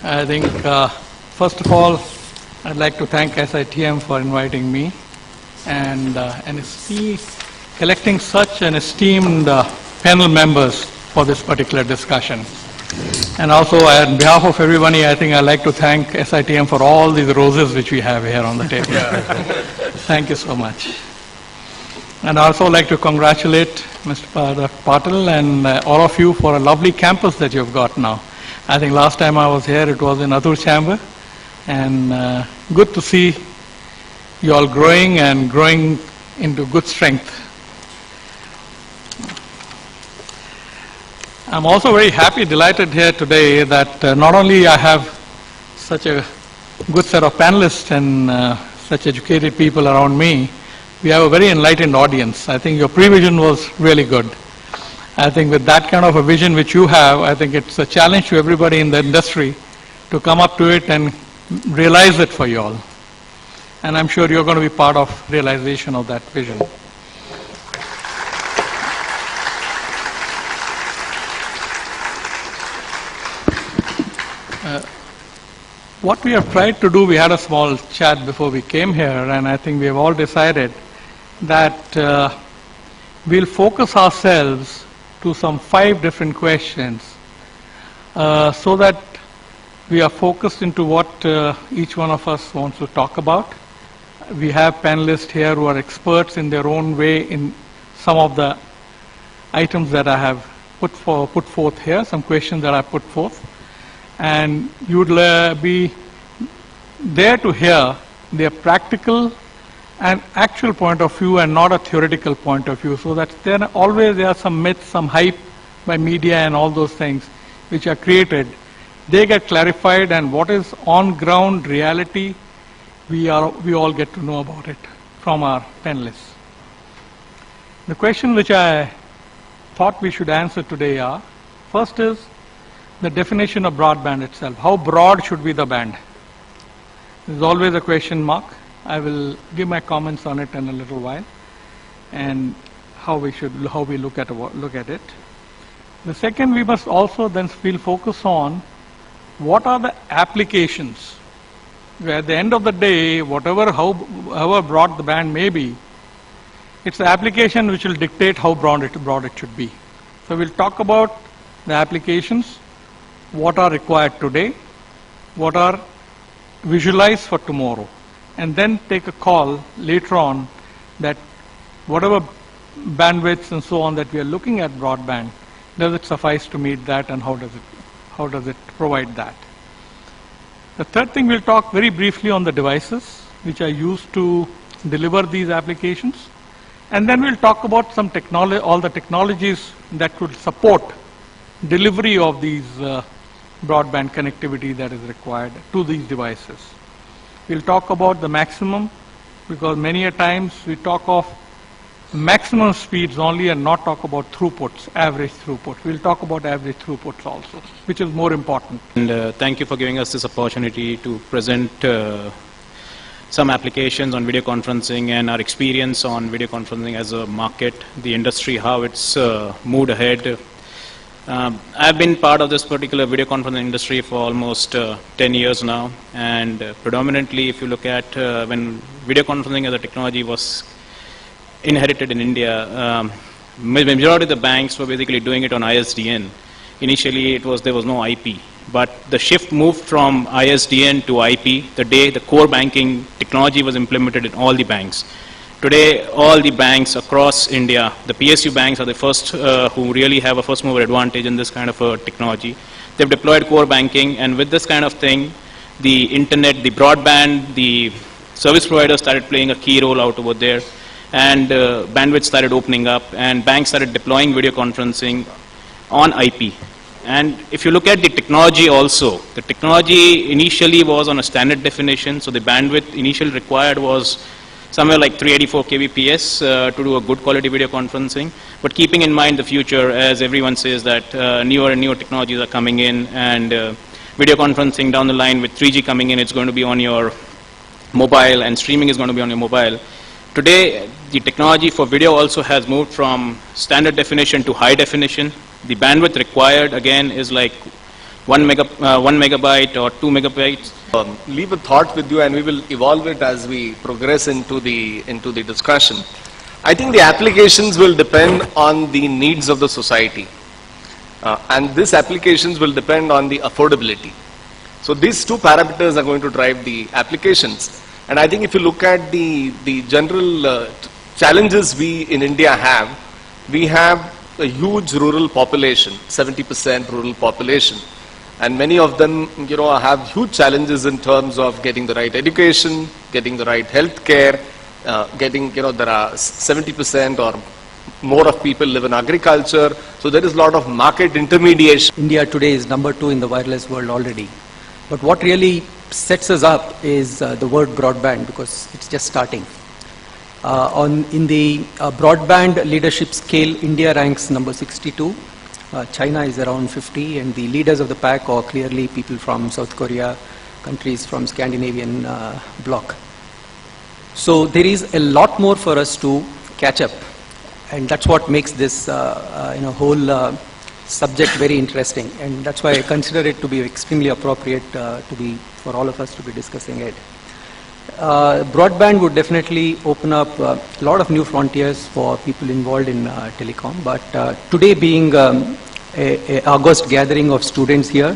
I think, first of all, I'd like to thank SITM for inviting me and collecting such an esteemed panel members for this particular discussion. And also, on behalf of everybody, I think I'd like to thank SITM for all these roses which we have here on the table. Thank you so much. And I also like to congratulate Mr. Patil and all of you for a lovely campus that you've got now. I think last time I was here, it was in Adur Chamber. And good to see you all growing and growing into good strength. I'm also very happy, delighted here today that not only I have such a good set of panelists and such educated people around me, we have a very enlightened audience. I think your prevision was really good. I think with that kind of a vision which you have, I think it's a challenge to everybody in the industry to come up to it and realize it for you all. And I'm sure you're going to be part of realization of that vision. What we have tried to do, we had a small chat before we came here, and I think we have all decided that we'll focus ourselves to some 5 different questions so that we are focused into what each one of us wants to talk about. We have panelists here who are experts in their own way in some of the items that I have put forth here, some questions that I put forth. And you would be there to hear their practical and actual point of view and not a theoretical point of view, so that there are some myths, some hype by media and all those things which are created. They get clarified, and what is on-ground reality, we all get to know about it from our panelists. The question which I thought we should answer today are, first is the definition of broadband itself. How broad should be the band? There's always a question mark. I will give my comments on it in a little while, and how we look at it. The second, we must also then focus on what are the applications. Where at the end of the day, however broad the band may be, it's the application which will dictate how broad it should be. So we'll talk about the applications, what are required today, what are visualized for tomorrow, and then take a call later on that whatever bandwidths and so on that we are looking at broadband, does it suffice to meet that, and how does it provide that? The third thing, we'll talk very briefly on the devices which are used to deliver these applications, and then we'll talk about some all the technologies that could support delivery of these broadband connectivity that is required to these devices. We'll talk about the maximum, because many a times we talk of maximum speeds only and not talk about throughputs, average throughput. We'll talk about average throughputs also, which is more important. And thank you for giving us this opportunity to present some applications on video conferencing and our experience on video conferencing as a market, the industry, how it's moved ahead. I've been part of this particular video conferencing industry for almost 10 years now, and predominantly if you look at when video conferencing as a technology was inherited in India, majority of the banks were basically doing it on ISDN. Initially there was no IP, but the shift moved from ISDN to IP the day the core banking technology was implemented in all the banks. Today, all the banks across India, the PSU banks are the first who really have a first mover advantage in this kind of a technology. They've deployed core banking, and with this kind of thing, the internet, the broadband, the service providers started playing a key role out over there, and bandwidth started opening up, and banks started deploying video conferencing on IP. And if you look at the technology also, the technology initially was on a standard definition, so the bandwidth initially required was somewhere like 384 kbps to do a good quality video conferencing. But keeping in mind the future, as everyone says that newer and newer technologies are coming in, and video conferencing down the line with 3G coming in, it's going to be on your mobile, and streaming is going to be on your mobile. Today, the technology for video also has moved from standard definition to high definition. The bandwidth required, again, is like 1 megabyte or 2 megabytes? Leave a thought with you, and we will evolve it as we progress into the discussion. I think the applications will depend on the needs of the society, and these applications will depend on the affordability. So these two parameters are going to drive the applications. And I think if you look at the general challenges we in India have, we have a huge rural population, 70% rural population. And many of them, have huge challenges in terms of getting the right education, getting the right health care, there are 70% or more of people live in agriculture. So there is a lot of market intermediation. India today is number 2 in the wireless world already. But what really sets us up is the word broadband, because it's just starting. In the broadband leadership scale, India ranks number 62. China is around 50, and the leaders of the pack are clearly people from South Korea, countries from Scandinavian bloc. So there is a lot more for us to catch up, and that's what makes this whole subject very interesting, and that's why I consider it to be extremely appropriate for all of us to be discussing it. Broadband would definitely open up a lot of new frontiers for people involved in telecom, but today being a august gathering of students here,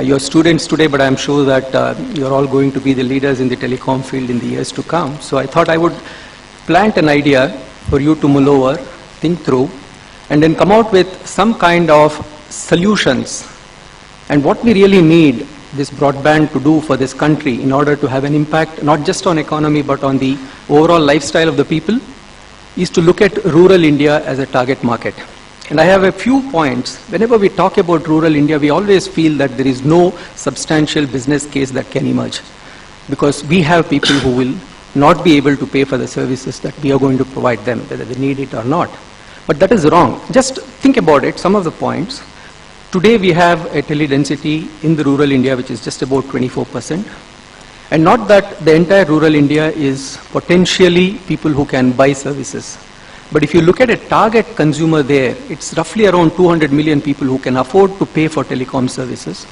you're students today, but I'm sure that you're all going to be the leaders in the telecom field in the years to come. So I thought I would plant an idea for you to mull over, think through, and then come out with some kind of solutions, and what we really need this broadband to do for this country in order to have an impact not just on economy but on the overall lifestyle of the people, is to look at rural India as a target market. And I have a few points. Whenever we talk about rural India, we always feel that there is no substantial business case that can emerge, because we have people who will not be able to pay for the services that we are going to provide them, whether they need it or not. But that is wrong. Just think about it, some of the points. Today we have a tele-density in the rural India which is just about 24%. And not that the entire rural India is potentially people who can buy services. But if you look at a target consumer there, it's roughly around 200 million people who can afford to pay for telecom services.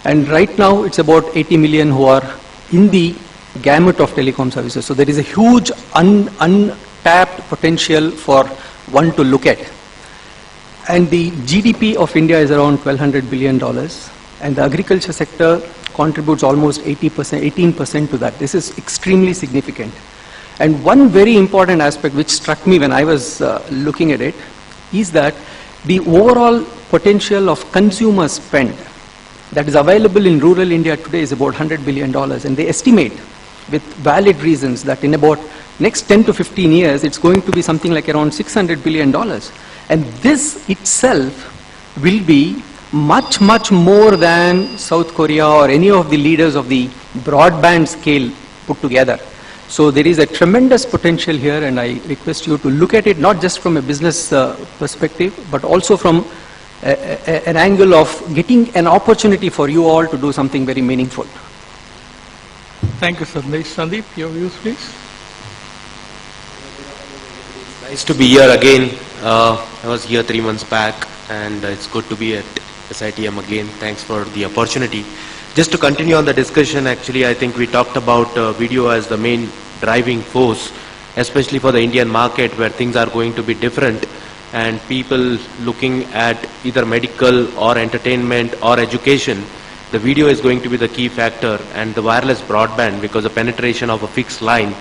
And right now it's about 80 million who are in the gamut of telecom services. So there is a huge untapped potential for one to look at. And the GDP of India is around $1,200 billion, and the agriculture sector contributes almost 18% to that. This is extremely significant. And one very important aspect which struck me when I was looking at it is that the overall potential of consumer spend that is available in rural India today is about $100 billion, and they estimate with valid reasons that in about next 10 to 15 years it's going to be something like around $600 billion. And this itself will be much, much more than South Korea or any of the leaders of the broadband scale put together. So there is a tremendous potential here, and I request you to look at it not just from a business perspective, but also from an angle of getting an opportunity for you all to do something very meaningful. Thank you, Sandeep. Sandeep, your views, please. Nice to be here again. I was here 3 months back, and it's good to be at SITM again. Thanks for the opportunity. Just to continue on the discussion, actually, I think we talked about video as the main driving force, especially for the Indian market where things are going to be different, and people looking at either medical or entertainment or education. The video is going to be the key factor, and the wireless broadband, because the penetration of a fixed line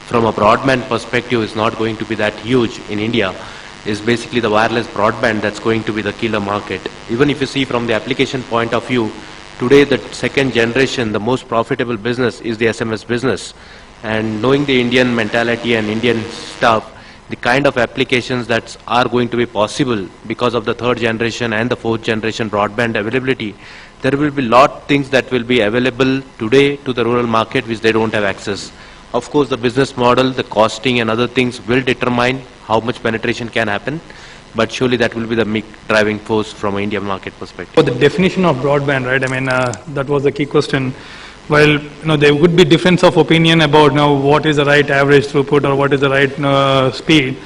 from a broadband perspective is not going to be that huge in India, is basically the wireless broadband that's going to be the killer market. Even if you see from the application point of view, today the second generation, the most profitable business is the SMS business. And knowing the Indian mentality and Indian stuff, the kind of applications that are going to be possible because of the third generation and the fourth generation broadband availability, there will be a lot of things that will be available today to the rural market which they don't have access. Of course, the business model, the costing and other things will determine how much penetration can happen, but surely that will be the driving force from an Indian market perspective. For the definition of broadband, right? I mean, that was the key question. Well, there would be difference of opinion about what is the right average throughput or what is the right speed,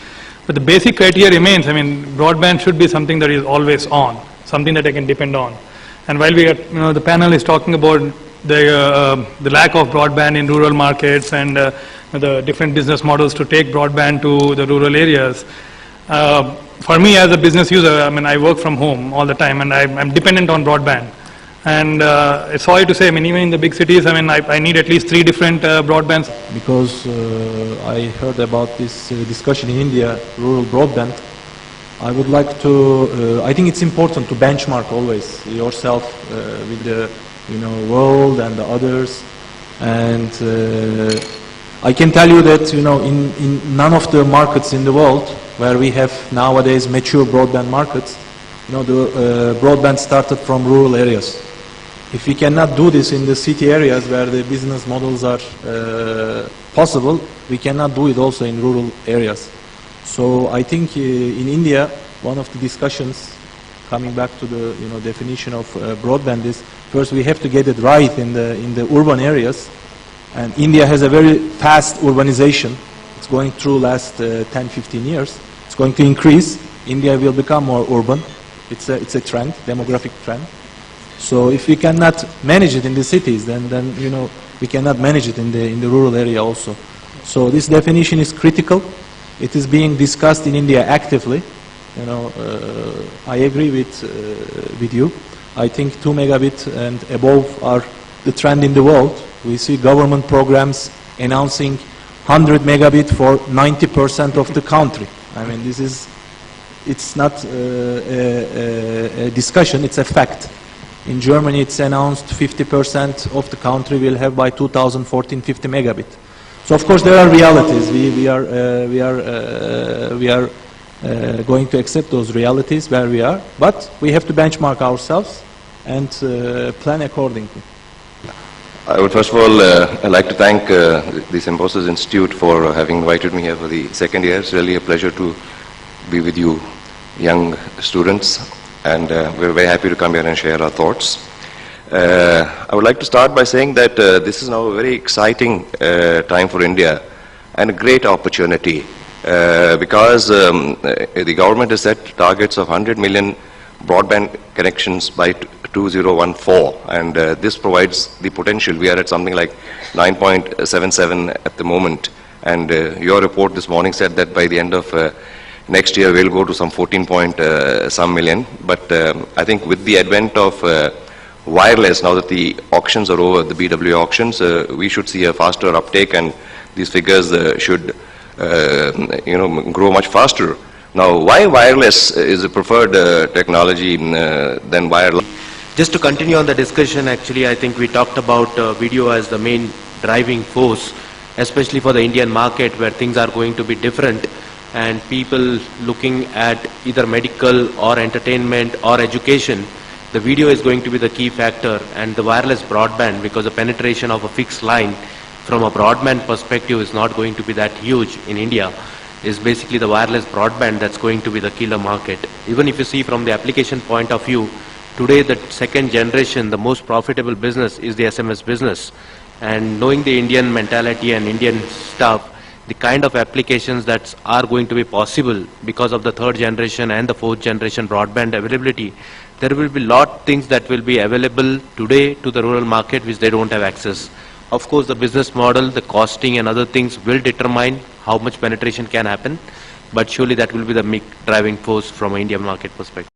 but the basic criteria remains. I mean, broadband should be something that is always on, something that I can depend on. And while we are, the panel is talking about the lack of broadband in rural markets and the different business models to take broadband to the rural areas. For me as a business user, I mean, I work from home all the time and I'm dependent on broadband. And sorry to say, I mean, even in the big cities, I mean, I need at least 3 different broadbands. Because I heard about this discussion in India, rural broadband, I would like to, I think it's important to benchmark always yourself with the world and the others. And I can tell you that, in none of the markets in the world where we have nowadays mature broadband markets, the broadband started from rural areas. If we cannot do this in the city areas where the business models are possible, we cannot do it also in rural areas. So I think in India, one of the discussions, coming back to the definition of broadband, is first we have to get it right in the urban areas. And India has a very fast urbanization. It's going through last 10-15 years. It's going to increase. India will become more urban. It's a trend, demographic trend. So if we cannot manage it in the cities, then we cannot manage it in the rural area also. So this definition is critical. It is being discussed in India actively. I agree with you. I think 2 megabit and above are the trend in the world. We see government programs announcing 100 megabit for 90% of the country. I mean, it's not a discussion, it's a fact. In Germany, it's announced 50% of the country will have by 2014 50 megabit. So of course there are realities. We are going to accept those realities where we are, but we have to benchmark ourselves and plan accordingly. I would first of all like to thank the Symbiosis Institute for having invited me here for the second year. It's really a pleasure to be with you young students, and we're very happy to come here and share our thoughts. I would like to start by saying that this is now a very exciting time for India and a great opportunity because the government has set targets of 100 million broadband connections by 2014, and this provides the potential. We are at something like 9.77 at the moment, and your report this morning said that by the end of next year we'll go to some 14 point some million. But I think with the advent of wireless, now that the auctions are over, the BW auctions, we should see a faster uptake, and these figures should grow much faster. Now, why wireless is a preferred technology than wireless? Just to continue on the discussion, actually, I think we talked about video as the main driving force, especially for the Indian market where things are going to be different, and people looking at either medical or entertainment or education, the video is going to be the key factor, and the wireless broadband, because the penetration of a fixed line from a broadband perspective is not going to be that huge in India, is basically the wireless broadband that's going to be the killer market. Even if you see from the application point of view, today the second generation, the most profitable business is the SMS business. And knowing the Indian mentality and Indian stuff, the kind of applications that are going to be possible because of the third generation and the fourth generation broadband availability, there will be lot things that will be available today to the rural market which they don't have access. Of course, the business model, the costing and other things will determine how much penetration can happen, but surely that will be the driving force from an Indian market perspective.